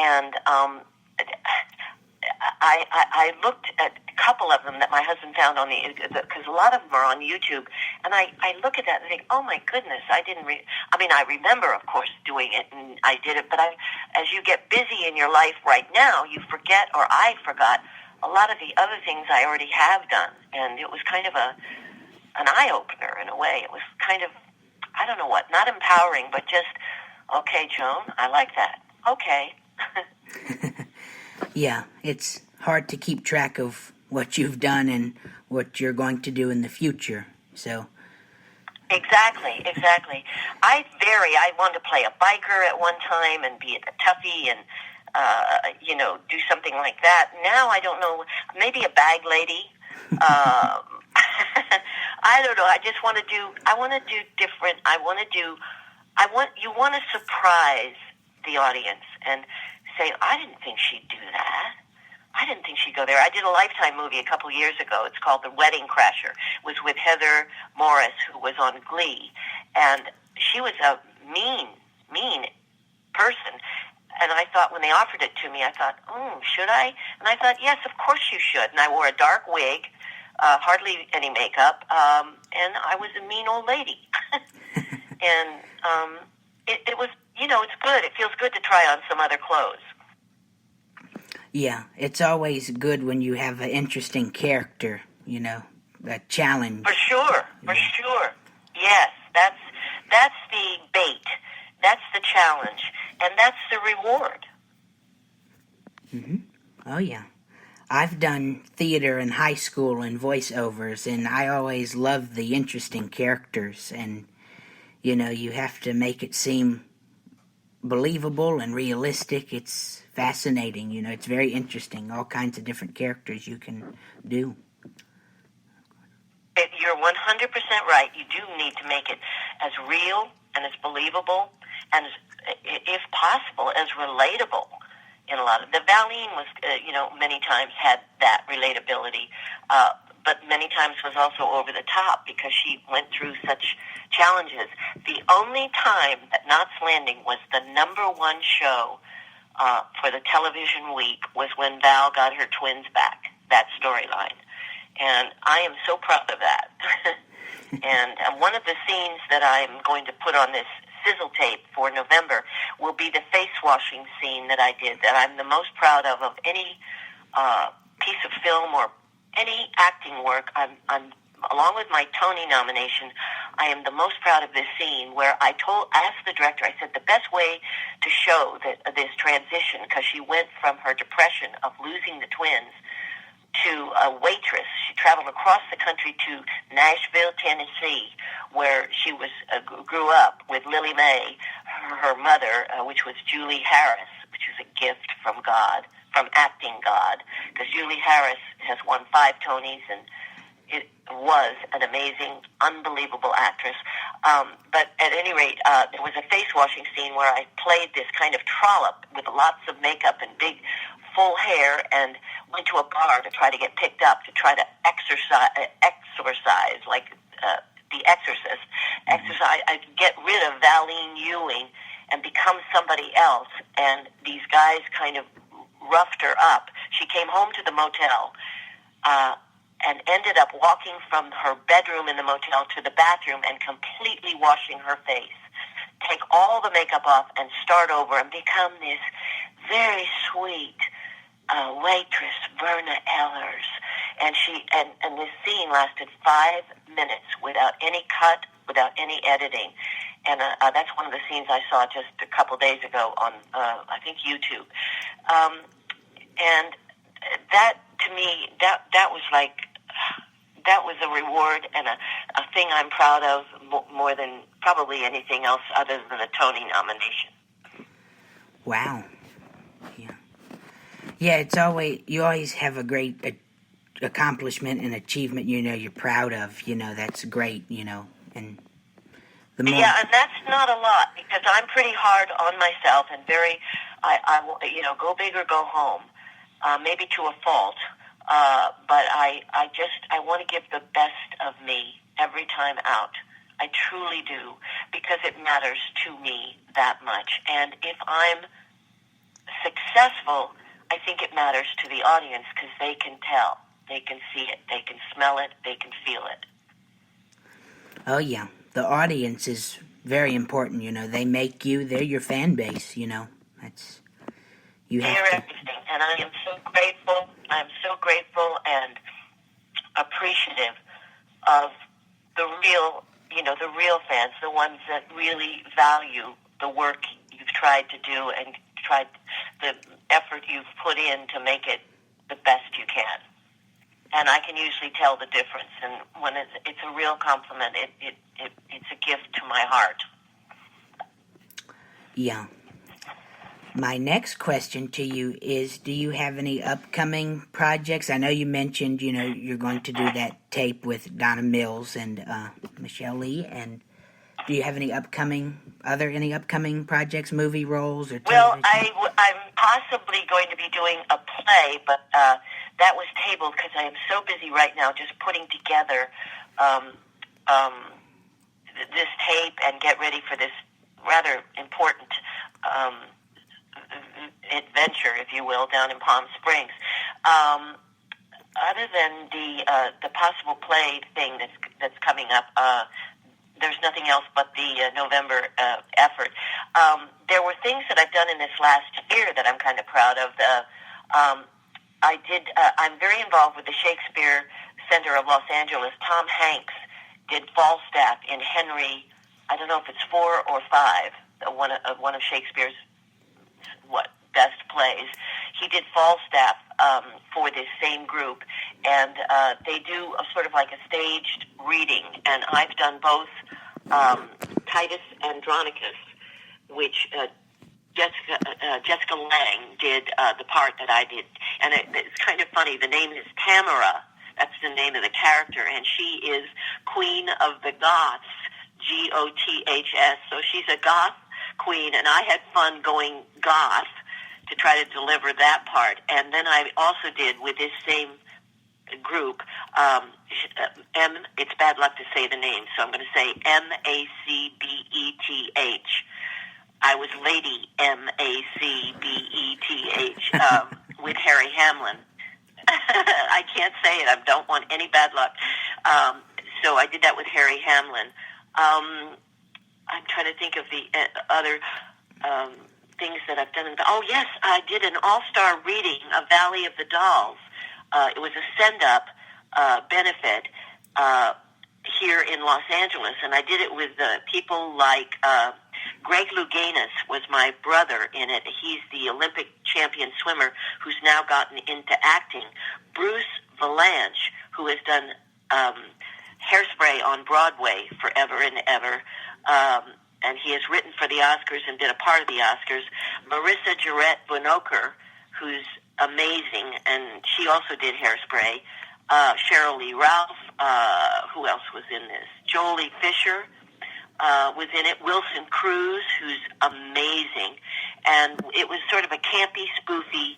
And I looked at a couple of them that my husband found on because a lot of them are on YouTube, and I look at that and think, oh my goodness, I remember, of course, doing it, and I did it, but as you get busy in your life right now, you forget, or I forgot, a lot of the other things I already have done, and it was kind of an eye-opener in a way. It was kind of, I don't know what, not empowering, but just, okay, Joan, I like that. Okay. Yeah, it's hard to keep track of what you've done and what you're going to do in the future, so... Exactly. I wanted to play a biker at one time and be a toughie and, do something like that. Now I don't know, maybe a bag lady. I don't know. I want to do different. You want to surprise the audience and say, I didn't think she'd do that. I didn't think she'd go there. I did a Lifetime movie a couple years ago. It's called The Wedding Crasher. It was with Heather Morris, who was on Glee. And she was a mean person. And I thought, when they offered it to me, I thought, should I? And I thought, yes, of course you should. And I wore a dark wig, hardly any makeup, and I was a mean old lady. And it was, it's good. It feels good to try on some other clothes. Yeah, it's always good when you have an interesting character, a challenge. For sure. Yes, that's the bait. That's the challenge. And that's the reward. Mm-hmm. Oh, yeah. I've done theater in high school and voiceovers, and I always loved the interesting characters. And, you have to make it seem believable and realistic. It's fascinating, it's very interesting. All kinds of different characters you can do. You're 100% right. You do need to make it as real and as believable and, if possible, as relatable. In a lot of the Valine was, many times had that relatability, but many times was also over the top because she went through such challenges. The only time that Knots Landing was the number one show for the television week was when Val got her twins back, that storyline. And I am so proud of that. And one of the scenes that I'm going to put on this sizzle tape for November will be the face washing scene that I did, that I'm the most proud of any piece of film or any acting work. I'm along with my Tony nomination, I am the most proud of this scene where I asked the director, I said, the best way to show this transition, because she went from her depression of losing the twins to a waitress. She traveled across the country to Nashville, Tennessee, where she grew up with Lily Mae, her mother, which was Julie Harris, which is a gift from God, from acting God, because Julie Harris has won 5 Tonys and it was an amazing, unbelievable actress. But at any rate, there was a face-washing scene where I played this kind of trollop with lots of makeup and big, full hair, and went to a bar to try to get picked up, to try to exorcise like The Exorcist. I get rid of Valine Ewing and become somebody else. And these guys kind of roughed her up. She came home to the motel, and ended up walking from her bedroom in the motel to the bathroom and completely washing her face, take all the makeup off and start over and become this very sweet waitress, Verna Ehlers. And this scene lasted 5 minutes without any cut, without any editing. And that's one of the scenes I saw just a couple days ago on, I think, YouTube. And that, to me, that was like, that was a reward and a thing I'm proud of more than probably anything else other than a Tony nomination. Wow. Yeah, you always have a great accomplishment and achievement, you're proud of, that's great, and the more... Yeah, and that's not a lot, because I'm pretty hard on myself and very, I go big or go home, maybe to a fault. But I want to give the best of me every time out. I truly do, because it matters to me that much. And if I'm successful, I think it matters to the audience because they can tell. They can see it. They can smell it. They can feel it. Oh, yeah. The audience is very important, They make you. They're your fan base, That's... You have They're to... everything. And I am so grateful. I'm so grateful and appreciative of the real, the real fans, the ones that really value the work you've tried to do and tried the effort you've put in to make it the best you can. And I can usually tell the difference. And when it's a real compliment, it's a gift to my heart. Yeah. My next question to you is, do you have any upcoming projects? I know you mentioned, you're going to do that tape with Donna Mills and Michelle Lee, and do you have any upcoming projects, movie roles, or television? Well, I'm possibly going to be doing a play, but that was tabled because I am so busy right now just putting together this tape and get ready for this rather important adventure, if you will, down in Palm Springs. Other than the possible play thing that's coming up, there's nothing else but the November effort. There were things that I've done in this last year that I'm kind of proud of. I'm very involved with the Shakespeare Center of Los Angeles. Tom Hanks did Falstaff in Henry, I don't know if it's 4 or 5, one of Shakespeare's best plays. He did Falstaff for this same group, and they do a sort of like a staged reading, and I've done both Titus Andronicus, which Jessica Lange did the part that I did, and it's kind of funny. The name is Tamara. That's the name of the character, and she is Queen of the Goths, Goths. So she's a Goth queen, and I had fun going Goth to try to deliver that part. And then I also did with this same group, it's bad luck to say the name, so I'm going to say Macbeth. I was Lady Macbeth with Harry Hamlin. I can't say it. I don't want any bad luck. So I did that with Harry Hamlin. I'm trying to think of the other things that I've done. Oh, yes, I did an all-star reading of Valley of the Dolls. It was a send-up benefit here in Los Angeles, and I did it with people like Greg Louganis was my brother in it. He's the Olympic champion swimmer who's now gotten into acting. Bruce Valanche, who has done Hairspray on Broadway forever and ever, and he has written for the Oscars and been a part of the Oscars. Marissa Jarrett Bonoker, who's amazing, and she also did Hairspray. Cheryl Lee Ralph, who else was in this? Jolie Fisher was in it. Wilson Cruz, who's amazing. And it was sort of a campy, spoofy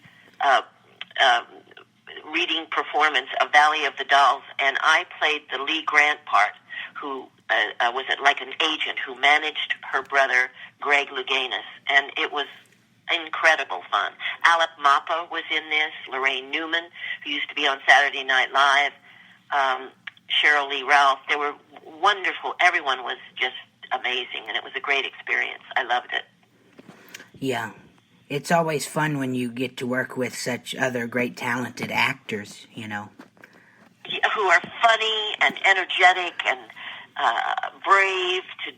reading performance of Valley of the Dolls, and I played the Lee Grant part, who was like an agent who managed her brother, Greg Louganis, and it was incredible fun. Alec Mapa was in this, Lorraine Newman, who used to be on Saturday Night Live, Cheryl Lee Ralph. They were wonderful. Everyone was just amazing, and it was a great experience. I loved it. Yeah. It's always fun when you get to work with such other great talented actors, you know. Yeah, who are funny and energetic and brave to,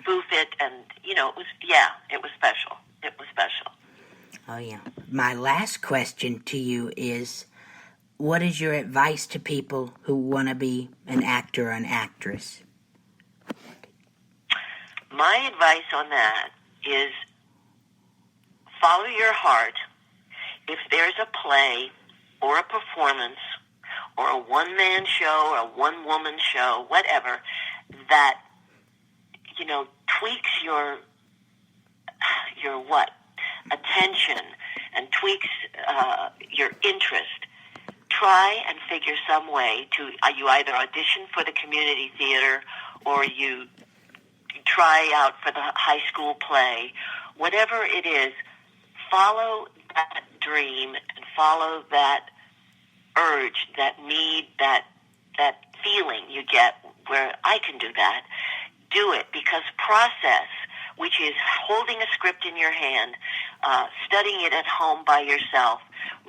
spoof it. And, it was special. It was special. Oh, yeah. My last question to you is, what is your advice to people who want to be an actor or an actress? My advice on that is follow your heart. If there's a play or a performance or a one-man show or a one-woman show, whatever, that, tweaks your attention and tweaks your interest, try and figure some way to, you either audition for the community theater or you try out for the high school play. Whatever it is, follow that dream and follow that urge, that need, that feeling you get where I can do that. Do it, because process, which is holding a script in your hand, studying it at home by yourself,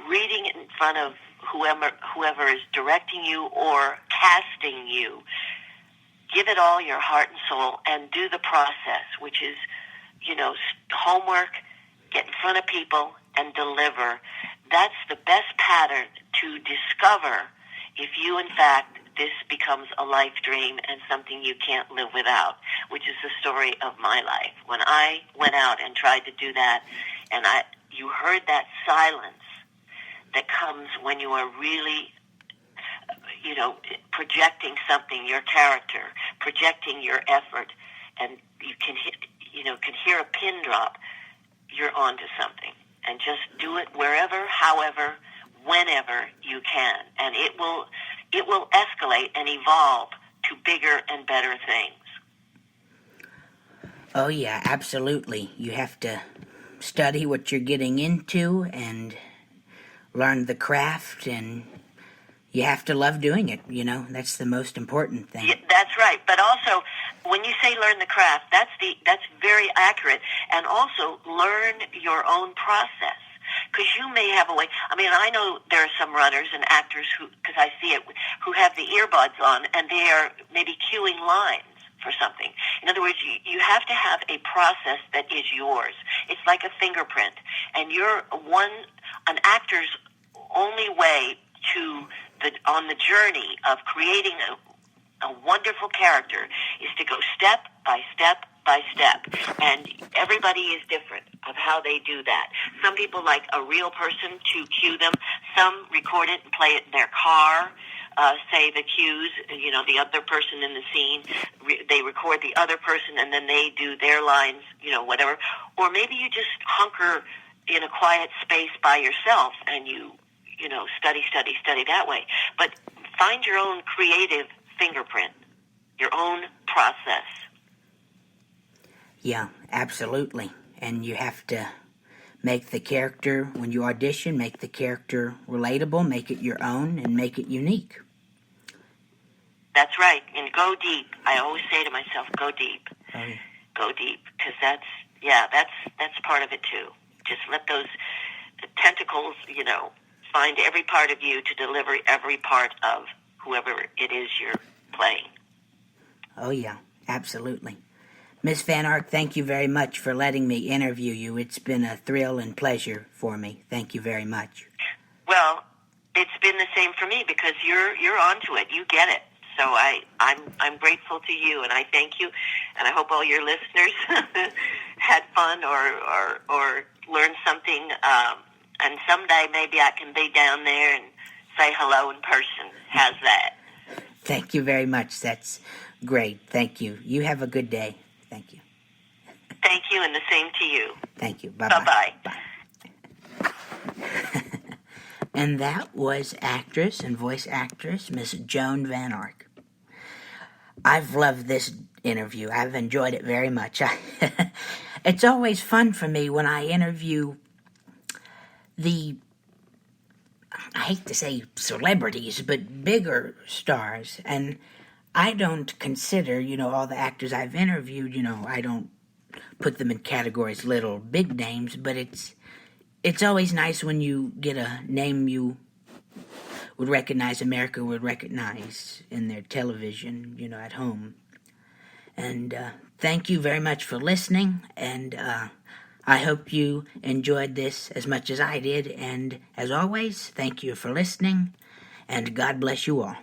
reading it in front of whoever is directing you or casting you. Give it all your heart and soul and do the process, which is, homework, get in front of people and deliver. That's the best pattern to discover if you, in fact, this becomes a life dream and something you can't live without, which is the story of my life. When I went out and tried to do that, and you heard that silence that comes when you are really, projecting something, your character, projecting your effort, and you can hear a pin drop, you're onto something. And just do it wherever, however, whenever you can. And it will escalate and evolve to bigger and better things. Oh, yeah, absolutely. You have to study what you're getting into and learn the craft, and you have to love doing it, That's the most important thing. Yeah, that's right. But also, when you say learn the craft, that's very accurate. And also, learn your own process. Because you may have a way. I mean, I know there are some runners and actors because I see it, who have the earbuds on and they are maybe cueing lines for something. In other words, you have to have a process that is yours. It's like a fingerprint. And an actor's only way on the journey of creating a wonderful character is to go step by step by step, and everybody is different of how they do that. Some people like a real person to cue them. Some record it and play it in their car, say the cues, the other person in the scene. They record the other person, and then they do their lines, whatever. Or maybe you just hunker in a quiet space by yourself, and you study that way. But find your own creative fingerprint, your own process. Yeah, absolutely. And you have to make the character, when you audition, make the character relatable, make it your own, and make it unique. That's right. And go deep. I always say to myself, go deep. Oh, yeah. Go deep. Because that's part of it too. Just let those tentacles, find every part of you to deliver every part of whoever it is you're playing. Oh, yeah. Absolutely. Miss Van Ark, thank you very much for letting me interview you. It's been a thrill and pleasure for me. Thank you very much. Well, it's been the same for me because you're onto it. You get it. So I'm grateful to you, and I thank you, and I hope all your listeners had fun or learned something. And someday maybe I can be down there and say hello in person. How's that? Thank you very much. That's great. Thank you. You have a good day. Thank you. Thank you, and the same to you. Thank you. Bye-bye. Bye-bye. Bye. And that was actress and voice actress Miss Joan van Ark. I've loved this interview. I've enjoyed it very much. It's always fun for me when I interview I hate to say celebrities, but bigger stars. And I don't consider, all the actors I've interviewed, I don't put them in categories little, big names, but it's always nice when you get a name you would recognize, America would recognize in their television, at home. And thank you very much for listening, and I hope you enjoyed this as much as I did, and as always, thank you for listening, and God bless you all.